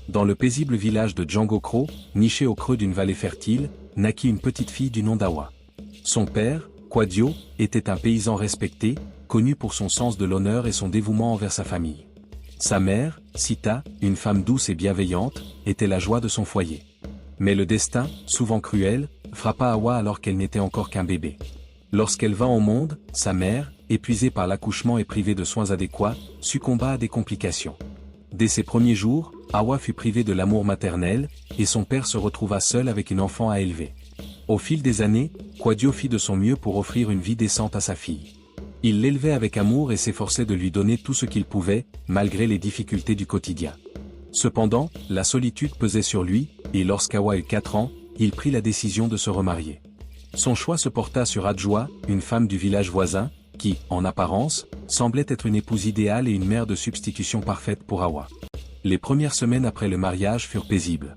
Dans le paisible village de Djangokro, niché au creux d'une vallée fertile, naquit une petite fille du nom d'Awa. Son père, Kwadio, était un paysan respecté, connu pour son sens de l'honneur et son dévouement envers sa famille. Sa mère, Sita, une femme douce et bienveillante, était la joie de son foyer. Mais le destin, souvent cruel, frappa Awa alors qu'elle n'était encore qu'un bébé. Lorsqu'elle vint au monde, sa mère, épuisée par l'accouchement et privée de soins adéquats, succomba à des complications. Dès ses premiers jours, Awa fut privée de l'amour maternel, et son père se retrouva seul avec une enfant à élever. Au fil des années, Kwadio fit de son mieux pour offrir une vie décente à sa fille. Il l'élevait avec amour et s'efforçait de lui donner tout ce qu'il pouvait, malgré les difficultés du quotidien. Cependant, la solitude pesait sur lui, et lorsqu'Awa eut 4 ans, il prit la décision de se remarier. Son choix se porta sur Adjoa, une femme du village voisin, qui, en apparence, semblait être une épouse idéale et une mère de substitution parfaite pour Awa. Les premières semaines après le mariage furent paisibles.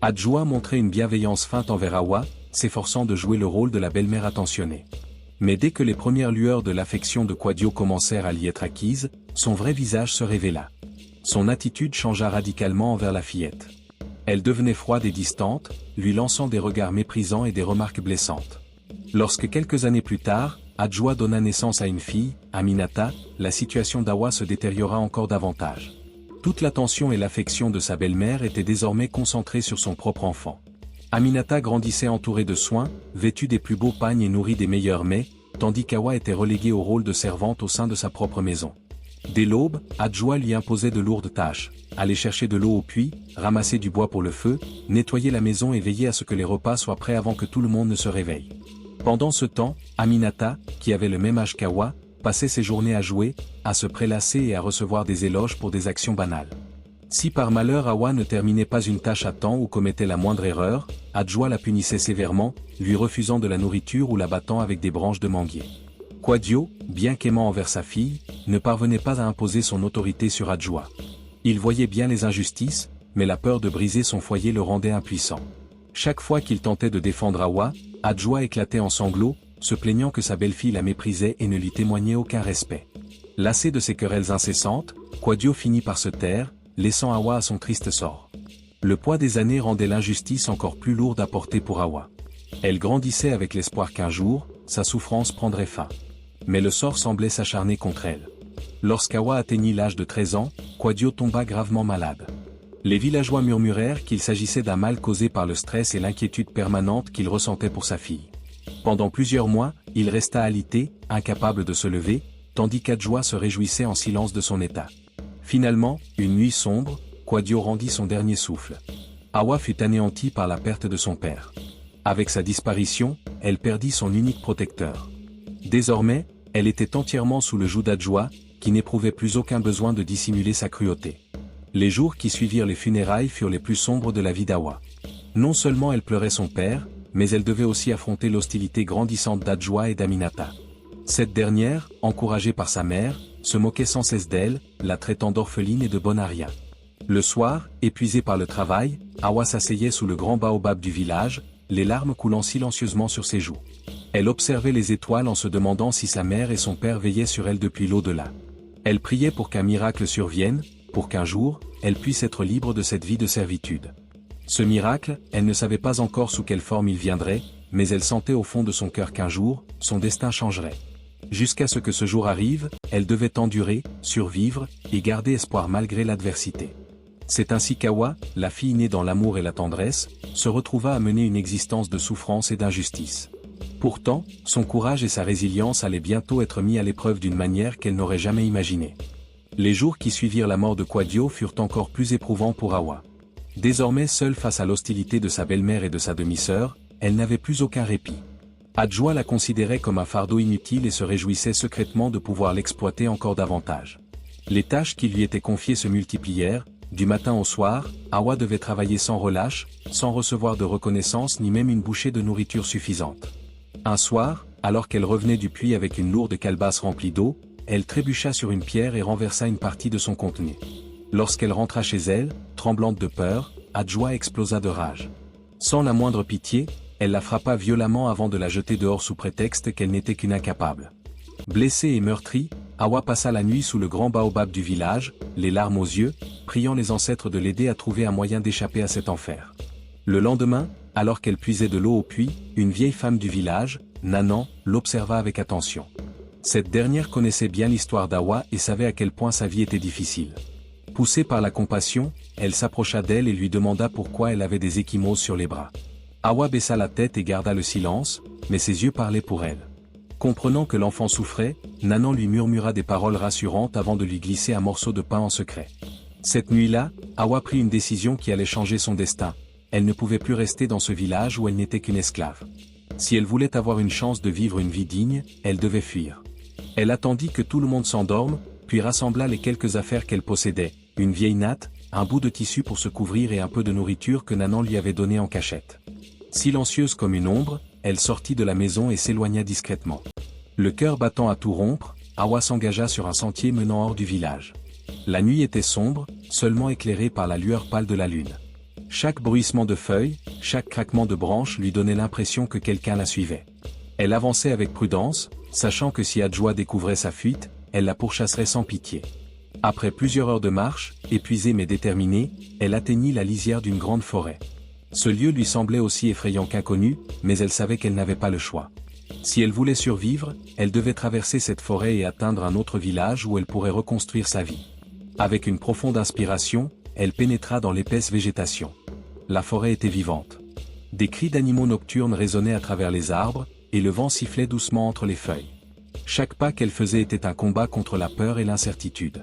Adjoa montrait une bienveillance feinte envers Awa, s'efforçant de jouer le rôle de la belle-mère attentionnée. Mais dès que les premières lueurs de l'affection de Kwadio commencèrent à y être acquises, son vrai visage se révéla. Son attitude changea radicalement envers la fillette. Elle devenait froide et distante, lui lançant des regards méprisants et des remarques blessantes. Lorsque quelques années plus tard, Adjoa donna naissance à une fille, Aminata, la situation d'Awa se détériora encore davantage. Toute l'attention et l'affection de sa belle-mère étaient désormais concentrées sur son propre enfant. Aminata grandissait entourée de soins, vêtue des plus beaux pagnes et nourrie des meilleurs mets, tandis qu'Awa était reléguée au rôle de servante au sein de sa propre maison. Dès l'aube, Adjoa lui imposait de lourdes tâches, aller chercher de l'eau au puits, ramasser du bois pour le feu, nettoyer la maison et veiller à ce que les repas soient prêts avant que tout le monde ne se réveille. Pendant ce temps, Aminata, qui avait le même âge qu'Awa, passait ses journées à jouer, à se prélasser et à recevoir des éloges pour des actions banales. Si par malheur Awa ne terminait pas une tâche à temps ou commettait la moindre erreur, Adjoa la punissait sévèrement, lui refusant de la nourriture ou la battant avec des branches de manguier. Kwadio, bien qu'aimant envers sa fille, ne parvenait pas à imposer son autorité sur Adjoa. Il voyait bien les injustices, mais la peur de briser son foyer le rendait impuissant. Chaque fois qu'il tentait de défendre Awa, Adjoa éclatait en sanglots, se plaignant que sa belle-fille la méprisait et ne lui témoignait aucun respect. Lassé de ces querelles incessantes, Kwadio finit par se taire, laissant Awa à son triste sort. Le poids des années rendait l'injustice encore plus lourde à porter pour Awa. Elle grandissait avec l'espoir qu'un jour, sa souffrance prendrait fin. Mais le sort semblait s'acharner contre elle. Lorsqu'Awa atteignit l'âge de 13 ans, Kwadio tomba gravement malade. Les villageois murmurèrent qu'il s'agissait d'un mal causé par le stress et l'inquiétude permanente qu'il ressentait pour sa fille. Pendant plusieurs mois, il resta alité, incapable de se lever, tandis qu'Adjoa se réjouissait en silence de son état. Finalement, une nuit sombre, Kwadio rendit son dernier souffle. Awa fut anéantie par la perte de son père. Avec sa disparition, elle perdit son unique protecteur. Désormais, elle était entièrement sous le joug d'Adjoa, qui n'éprouvait plus aucun besoin de dissimuler sa cruauté. Les jours qui suivirent les funérailles furent les plus sombres de la vie d'Awa. Non seulement elle pleurait son père, mais elle devait aussi affronter l'hostilité grandissante d'Adjoa et d'Aminata. Cette dernière, encouragée par sa mère, se moquait sans cesse d'elle, la traitant d'orpheline et de bonne à rien. Le soir, épuisée par le travail, Awa s'asseyait sous le grand baobab du village, les larmes coulant silencieusement sur ses joues. Elle observait les étoiles en se demandant si sa mère et son père veillaient sur elle depuis l'au-delà. Elle priait pour qu'un miracle survienne, pour qu'un jour, elle puisse être libre de cette vie de servitude. Ce miracle, elle ne savait pas encore sous quelle forme il viendrait, mais elle sentait au fond de son cœur qu'un jour, son destin changerait. Jusqu'à ce que ce jour arrive, elle devait endurer, survivre, et garder espoir malgré l'adversité. C'est ainsi qu'Awa, la fille née dans l'amour et la tendresse, se retrouva à mener une existence de souffrance et d'injustice. Pourtant, son courage et sa résilience allaient bientôt être mis à l'épreuve d'une manière qu'elle n'aurait jamais imaginée. Les jours qui suivirent la mort de Kwadio furent encore plus éprouvants pour Awa. Désormais seule face à l'hostilité de sa belle-mère et de sa demi-sœur, elle n'avait plus aucun répit. Adjoa la considérait comme un fardeau inutile et se réjouissait secrètement de pouvoir l'exploiter encore davantage. Les tâches qui lui étaient confiées se multiplièrent, du matin au soir, Awa devait travailler sans relâche, sans recevoir de reconnaissance ni même une bouchée de nourriture suffisante. Un soir, alors qu'elle revenait du puits avec une lourde calebasse remplie d'eau, elle trébucha sur une pierre et renversa une partie de son contenu. Lorsqu'elle rentra chez elle, tremblante de peur, Adjoa explosa de rage. Sans la moindre pitié, elle la frappa violemment avant de la jeter dehors sous prétexte qu'elle n'était qu'une incapable. Blessée et meurtrie, Hawa passa la nuit sous le grand baobab du village, les larmes aux yeux, priant les ancêtres de l'aider à trouver un moyen d'échapper à cet enfer. Le lendemain, alors qu'elle puisait de l'eau au puits, une vieille femme du village, Nanan, l'observa avec attention. Cette dernière connaissait bien l'histoire d'Hawa et savait à quel point sa vie était difficile. Poussée par la compassion, elle s'approcha d'elle et lui demanda pourquoi elle avait des ecchymoses sur les bras. Hawa baissa la tête et garda le silence, mais ses yeux parlaient pour elle. Comprenant que l'enfant souffrait, Nanan lui murmura des paroles rassurantes avant de lui glisser un morceau de pain en secret. Cette nuit-là, Hawa prit une décision qui allait changer son destin. Elle ne pouvait plus rester dans ce village où elle n'était qu'une esclave. Si elle voulait avoir une chance de vivre une vie digne, elle devait fuir. Elle attendit que tout le monde s'endorme, puis rassembla les quelques affaires qu'elle possédait, une vieille natte, un bout de tissu pour se couvrir et un peu de nourriture que Nanan lui avait donné en cachette. Silencieuse comme une ombre, elle sortit de la maison et s'éloigna discrètement. Le cœur battant à tout rompre, Hawa s'engagea sur un sentier menant hors du village. La nuit était sombre, seulement éclairée par la lueur pâle de la lune. Chaque bruissement de feuilles, chaque craquement de branches lui donnait l'impression que quelqu'un la suivait. Elle avançait avec prudence, sachant que si Adjoa découvrait sa fuite, elle la pourchasserait sans pitié. Après plusieurs heures de marche, épuisée mais déterminée, elle atteignit la lisière d'une grande forêt. Ce lieu lui semblait aussi effrayant qu'inconnu, mais elle savait qu'elle n'avait pas le choix. Si elle voulait survivre, elle devait traverser cette forêt et atteindre un autre village où elle pourrait reconstruire sa vie. Avec une profonde inspiration, elle pénétra dans l'épaisse végétation. La forêt était vivante. Des cris d'animaux nocturnes résonnaient à travers les arbres, et le vent sifflait doucement entre les feuilles. Chaque pas qu'elle faisait était un combat contre la peur et l'incertitude.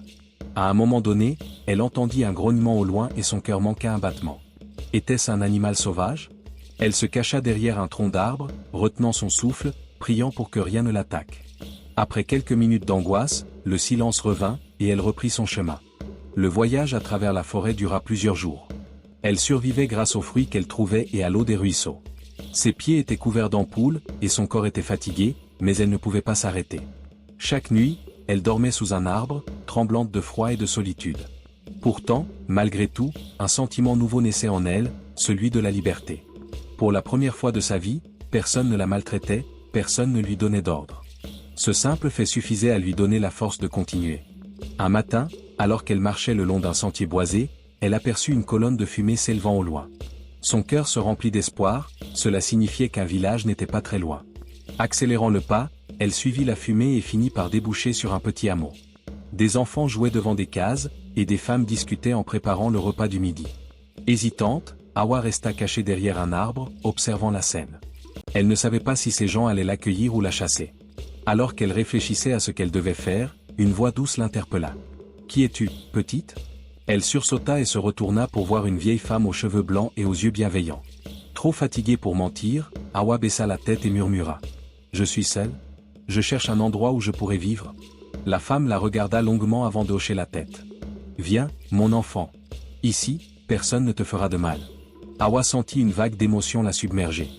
À un moment donné, elle entendit un grognement au loin et son cœur manqua un battement. Était-ce un animal sauvage? Elle se cacha derrière un tronc d'arbre, retenant son souffle, priant pour que rien ne l'attaque. Après quelques minutes d'angoisse, le silence revint, et elle reprit son chemin. Le voyage à travers la forêt dura plusieurs jours. Elle survivait grâce aux fruits qu'elle trouvait et à l'eau des ruisseaux. Ses pieds étaient couverts d'ampoules, et son corps était fatigué, mais elle ne pouvait pas s'arrêter. Chaque nuit, elle dormait sous un arbre, tremblante de froid et de solitude. Pourtant, malgré tout, un sentiment nouveau naissait en elle, celui de la liberté. Pour la première fois de sa vie, personne ne la maltraitait, personne ne lui donnait d'ordre. Ce simple fait suffisait à lui donner la force de continuer. Un matin, alors qu'elle marchait le long d'un sentier boisé, elle aperçut une colonne de fumée s'élevant au loin. Son cœur se remplit d'espoir, cela signifiait qu'un village n'était pas très loin. Accélérant le pas, elle suivit la fumée et finit par déboucher sur un petit hameau. Des enfants jouaient devant des cases, et des femmes discutaient en préparant le repas du midi. Hésitante, Hawa resta cachée derrière un arbre, observant la scène. Elle ne savait pas si ces gens allaient l'accueillir ou la chasser. Alors qu'elle réfléchissait à ce qu'elle devait faire, une voix douce l'interpella. « Qui es-tu, petite ?» Elle sursauta et se retourna pour voir une vieille femme aux cheveux blancs et aux yeux bienveillants. Trop fatiguée pour mentir, Hawa baissa la tête et murmura. « Je suis seule. Je cherche un endroit où je pourrais vivre. » La femme la regarda longuement avant de hocher la tête. « Viens, mon enfant. Ici, personne ne te fera de mal. » Hawa sentit une vague d'émotion la submerger.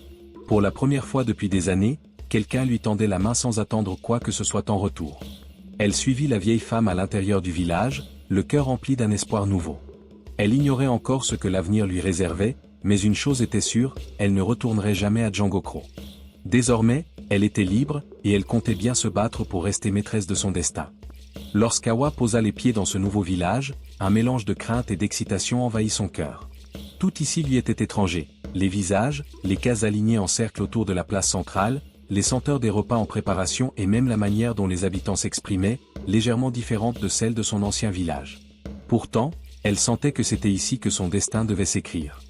Pour la première fois depuis des années, quelqu'un lui tendait la main sans attendre quoi que ce soit en retour. Elle suivit la vieille femme à l'intérieur du village, le cœur rempli d'un espoir nouveau. Elle ignorait encore ce que l'avenir lui réservait, mais une chose était sûre, elle ne retournerait jamais à Djangokro. Désormais, elle était libre, et elle comptait bien se battre pour rester maîtresse de son destin. Lorsqu'Hawa posa les pieds dans ce nouveau village, un mélange de crainte et d'excitation envahit son cœur. Tout ici lui était étranger, les visages, les cases alignées en cercle autour de la place centrale, les senteurs des repas en préparation et même la manière dont les habitants s'exprimaient, légèrement différente de celle de son ancien village. Pourtant, elle sentait que c'était ici que son destin devait s'écrire.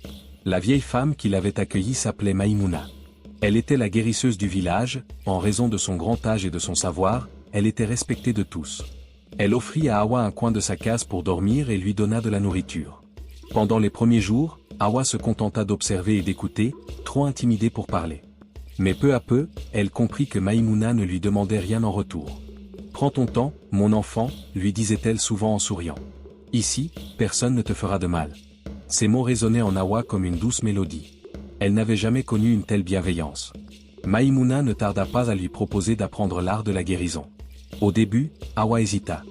La vieille femme qui l'avait accueillie s'appelait Maïmouna. Elle était la guérisseuse du village, en raison de son grand âge et de son savoir, elle était respectée de tous. Elle offrit à Hawa un coin de sa case pour dormir et lui donna de la nourriture. Pendant les premiers jours, Hawa se contenta d'observer et d'écouter, trop intimidée pour parler. Mais peu à peu, elle comprit que Maïmouna ne lui demandait rien en retour. « Prends ton temps, mon enfant, lui disait-elle souvent en souriant. Ici, personne ne te fera de mal. » Ces mots résonnaient en Hawa comme une douce mélodie. Elle n'avait jamais connu une telle bienveillance. Maïmouna ne tarda pas à lui proposer d'apprendre l'art de la guérison. Au début, Hawa hésita.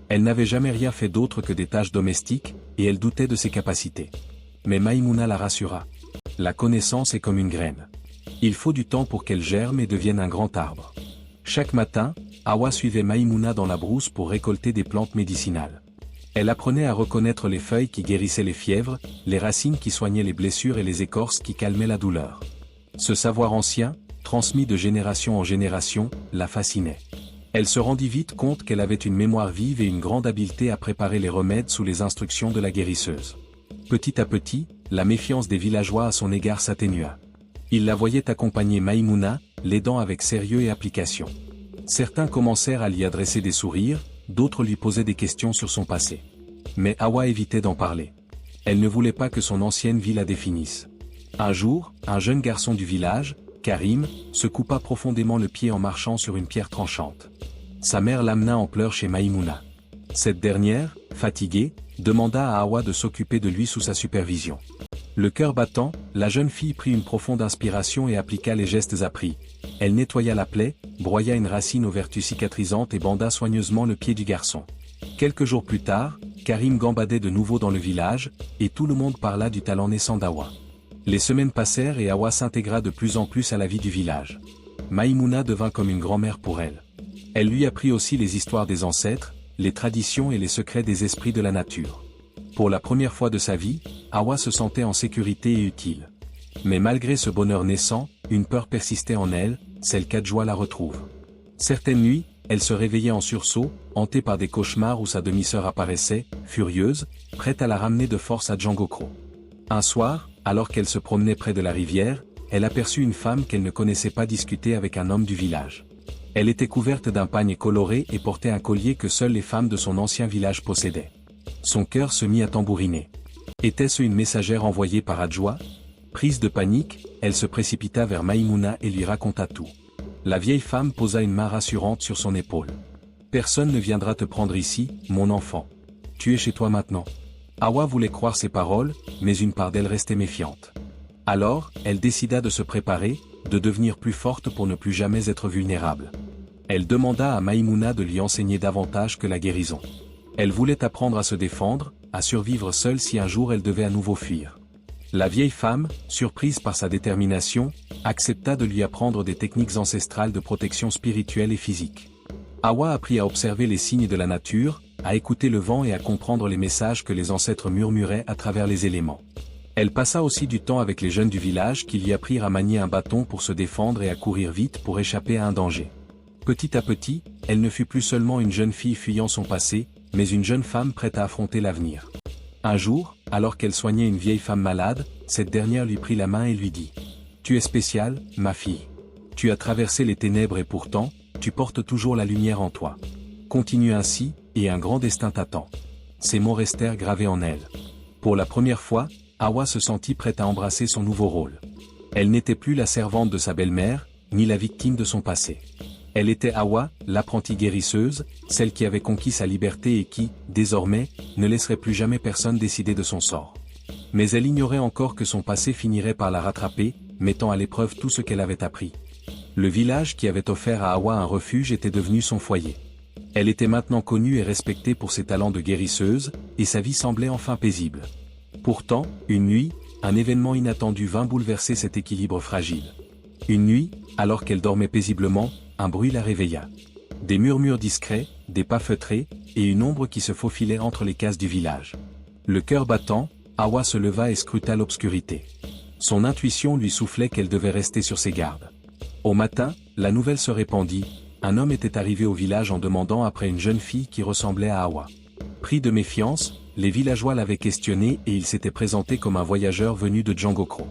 Elle n'avait jamais rien fait d'autre que des tâches domestiques, et elle doutait de ses capacités. Mais Maïmouna la rassura. La connaissance est comme une graine. Il faut du temps pour qu'elle germe et devienne un grand arbre. Chaque matin, Hawa suivait Maïmouna dans la brousse pour récolter des plantes médicinales. Elle apprenait à reconnaître les feuilles qui guérissaient les fièvres, les racines qui soignaient les blessures et les écorces qui calmaient la douleur. Ce savoir ancien, transmis de génération en génération, la fascinait. Elle se rendit vite compte qu'elle avait une mémoire vive et une grande habileté à préparer les remèdes sous les instructions de la guérisseuse. Petit à petit, la méfiance des villageois à son égard s'atténua. Ils la voyaient accompagner Maïmouna, l'aidant avec sérieux et application. Certains commencèrent à l'y adresser des sourires, d'autres lui posaient des questions sur son passé. Mais Hawa évitait d'en parler. Elle ne voulait pas que son ancienne vie la définisse. Un jour, un jeune garçon du village, Karim, se coupa profondément le pied en marchant sur une pierre tranchante. Sa mère l'amena en pleurs chez Maïmouna. Cette dernière, fatiguée, demanda à Hawa de s'occuper de lui sous sa supervision. Le cœur battant, la jeune fille prit une profonde inspiration et appliqua les gestes appris. Elle nettoya la plaie, broya une racine aux vertus cicatrisantes et banda soigneusement le pied du garçon. Quelques jours plus tard, Karim gambadait de nouveau dans le village, et tout le monde parla du talent naissant d'Hawa. Les semaines passèrent et Hawa s'intégra de plus en plus à la vie du village. Maïmouna devint comme une grand-mère pour elle. Elle lui apprit aussi les histoires des ancêtres, les traditions et les secrets des esprits de la nature. Pour la première fois de sa vie, Hawa se sentait en sécurité et utile. Mais malgré ce bonheur naissant, une peur persistait en elle, celle qu'Adjoa la retrouve. Certaines nuits, elle se réveillait en sursaut, hantée par des cauchemars où sa demi-sœur apparaissait, furieuse, prête à la ramener de force à Djangokro. Un soir, alors qu'elle se promenait près de la rivière, elle aperçut une femme qu'elle ne connaissait pas discuter avec un homme du village. Elle était couverte d'un pagne coloré et portait un collier que seules les femmes de son ancien village possédaient. Son cœur se mit à tambouriner. Était-ce une messagère envoyée par Adjoa? Prise de panique, elle se précipita vers Maïmouna et lui raconta tout. La vieille femme posa une main rassurante sur son épaule. « Personne ne viendra te prendre ici, mon enfant. Tu es chez toi maintenant. » Hawa voulait croire ses paroles, mais une part d'elle restait méfiante. Alors, elle décida de se préparer, de devenir plus forte pour ne plus jamais être vulnérable. Elle demanda à Maïmouna de lui enseigner davantage que la guérison. Elle voulait apprendre à se défendre, à survivre seule si un jour elle devait à nouveau fuir. La vieille femme, surprise par sa détermination, accepta de lui apprendre des techniques ancestrales de protection spirituelle et physique. Hawa apprit à observer les signes de la nature, à écouter le vent et à comprendre les messages que les ancêtres murmuraient à travers les éléments. Elle passa aussi du temps avec les jeunes du village qui lui apprirent à manier un bâton pour se défendre et à courir vite pour échapper à un danger. Petit à petit, elle ne fut plus seulement une jeune fille fuyant son passé, mais une jeune femme prête à affronter l'avenir. Un jour, alors qu'elle soignait une vieille femme malade, cette dernière lui prit la main et lui dit « Tu es spéciale, ma fille. Tu as traversé les ténèbres et pourtant, tu portes toujours la lumière en toi. Continue ainsi, et un grand destin t'attend. » Ces mots restèrent gravés en elle. Pour la première fois, Hawa se sentit prête à embrasser son nouveau rôle. Elle n'était plus la servante de sa belle-mère, ni la victime de son passé. Elle était Hawa, l'apprentie guérisseuse, celle qui avait conquis sa liberté et qui, désormais, ne laisserait plus jamais personne décider de son sort. Mais elle ignorait encore que son passé finirait par la rattraper, mettant à l'épreuve tout ce qu'elle avait appris. Le village qui avait offert à Hawa un refuge était devenu son foyer. Elle était maintenant connue et respectée pour ses talents de guérisseuse, et sa vie semblait enfin paisible. Pourtant, une nuit, un événement inattendu vint bouleverser cet équilibre fragile. Une nuit, alors qu'elle dormait paisiblement, un bruit la réveilla. Des murmures discrets, des pas feutrés, et une ombre qui se faufilait entre les cases du village. Le cœur battant, Hawa se leva et scruta l'obscurité. Son intuition lui soufflait qu'elle devait rester sur ses gardes. Au matin, la nouvelle se répandit, un homme était arrivé au village en demandant après une jeune fille qui ressemblait à Hawa. Pris de méfiance, les villageois l'avaient questionné et il s'était présenté comme un voyageur venu de Djangokro.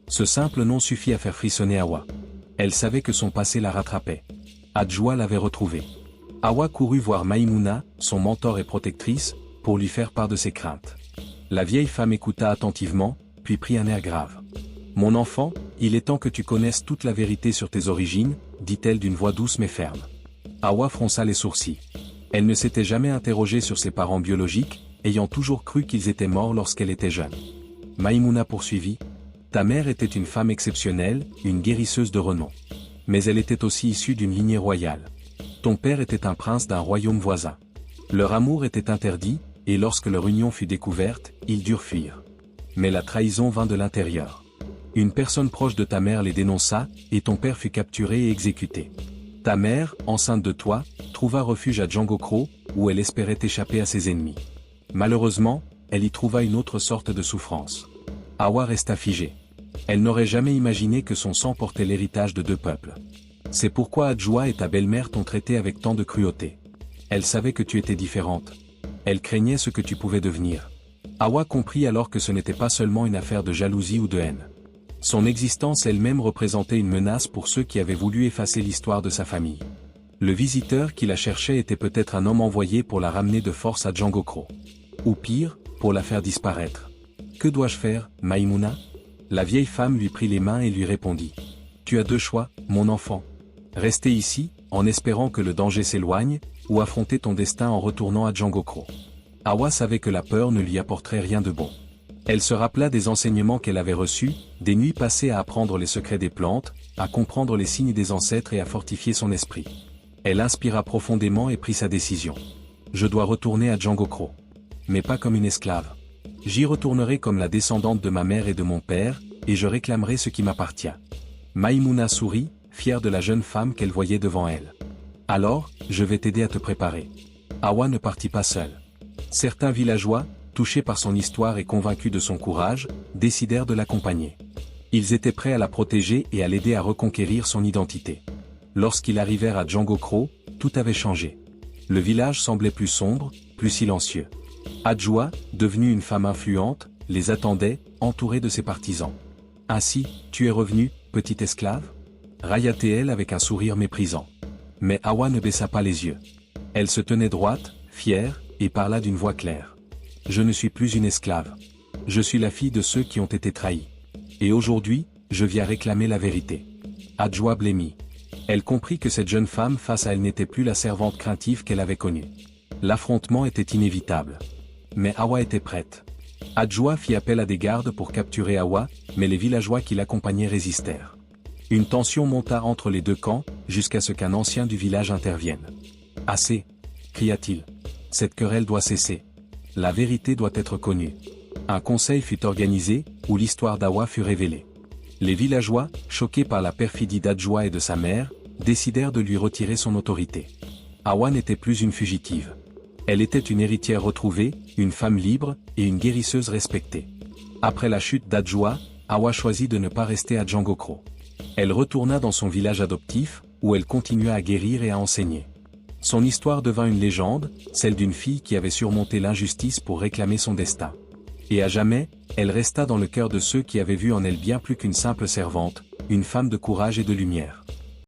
Ce simple nom suffit à faire frissonner Hawa. Elle savait que son passé la rattrapait. Adjoa l'avait retrouvée. Hawa courut voir Maïmouna, son mentor et protectrice, pour lui faire part de ses craintes. La vieille femme écouta attentivement, puis prit un air grave. « Mon enfant, il est temps que tu connaisses toute la vérité sur tes origines, » dit-elle d'une voix douce mais ferme. Hawa fronça les sourcils. Elle ne s'était jamais interrogée sur ses parents biologiques, ayant toujours cru qu'ils étaient morts lorsqu'elle était jeune. Maïmouna poursuivit. « Ta mère était une femme exceptionnelle, une guérisseuse de renom. Mais elle était aussi issue d'une lignée royale. Ton père était un prince d'un royaume voisin. Leur amour était interdit, et lorsque leur union fut découverte, ils durent fuir. Mais la trahison vint de l'intérieur. Une personne proche de ta mère les dénonça, et ton père fut capturé et exécuté. Ta mère, enceinte de toi, trouva refuge à Django Crow, où elle espérait échapper à ses ennemis. Malheureusement, elle y trouva une autre sorte de souffrance. Hawa resta figée. Elle n'aurait jamais imaginé que son sang portait l'héritage de deux peuples. C'est pourquoi Adjoa et ta belle-mère t'ont traité avec tant de cruauté. Elle savait que tu étais différente. Elle craignait ce que tu pouvais devenir. Hawa comprit alors que ce n'était pas seulement une affaire de jalousie ou de haine. Son existence elle-même représentait une menace pour ceux qui avaient voulu effacer l'histoire de sa famille. Le visiteur qui la cherchait était peut-être un homme envoyé pour la ramener de force à Django Crow. Ou pire, pour la faire disparaître. Que dois-je faire, Maïmouna ? La vieille femme lui prit les mains et lui répondit. Tu as deux choix, mon enfant. Rester ici, en espérant que le danger s'éloigne, ou affronter ton destin en retournant à Django Crow. Hawa savait que la peur ne lui apporterait rien de bon. Elle se rappela des enseignements qu'elle avait reçus, des nuits passées à apprendre les secrets des plantes, à comprendre les signes des ancêtres et à fortifier son esprit. Elle inspira profondément et prit sa décision. Je dois retourner à Django Crow. Mais pas comme une esclave. J'y retournerai comme la descendante de ma mère et de mon père, et je réclamerai ce qui m'appartient. Maïmouna sourit, fière de la jeune femme qu'elle voyait devant elle. Alors, je vais t'aider à te préparer. Hawa ne partit pas seule. Certains villageois, touchés par son histoire et convaincus de son courage, décidèrent de l'accompagner. Ils étaient prêts à la protéger et à l'aider à reconquérir son identité. Lorsqu'ils arrivèrent à Django Crow, tout avait changé. Le village semblait plus sombre, plus silencieux. Adjoa, devenue une femme influente, les attendait, entourée de ses partisans. Ainsi, tu es revenu, petite esclave ? Raillatait-elle avec un sourire méprisant. Mais Hawa ne baissa pas les yeux. Elle se tenait droite, fière, et parla d'une voix claire. Je ne suis plus une esclave. Je suis la fille de ceux qui ont été trahis. Et aujourd'hui, je viens réclamer la vérité. Adjoa blêmit. Elle comprit que cette jeune femme face à elle n'était plus la servante craintive qu'elle avait connue. L'affrontement était inévitable. Mais Hawa était prête. Adjoa fit appel à des gardes pour capturer Hawa, mais les villageois qui l'accompagnaient résistèrent. Une tension monta entre les deux camps, jusqu'à ce qu'un ancien du village intervienne. « Assez !» cria-t-il. « Cette querelle doit cesser. La vérité doit être connue. » Un conseil fut organisé, où l'histoire d'Hawa fut révélée. Les villageois, choqués par la perfidie d'Adjoa et de sa mère, décidèrent de lui retirer son autorité. Hawa n'était plus une fugitive. Elle était une héritière retrouvée, une femme libre, et une guérisseuse respectée. Après la chute d'Adjoa, Hawa choisit de ne pas rester à Django Crow. Elle retourna dans son village adoptif, où elle continua à guérir et à enseigner. Son histoire devint une légende, celle d'une fille qui avait surmonté l'injustice pour réclamer son destin. Et à jamais, elle resta dans le cœur de ceux qui avaient vu en elle bien plus qu'une simple servante, une femme de courage et de lumière.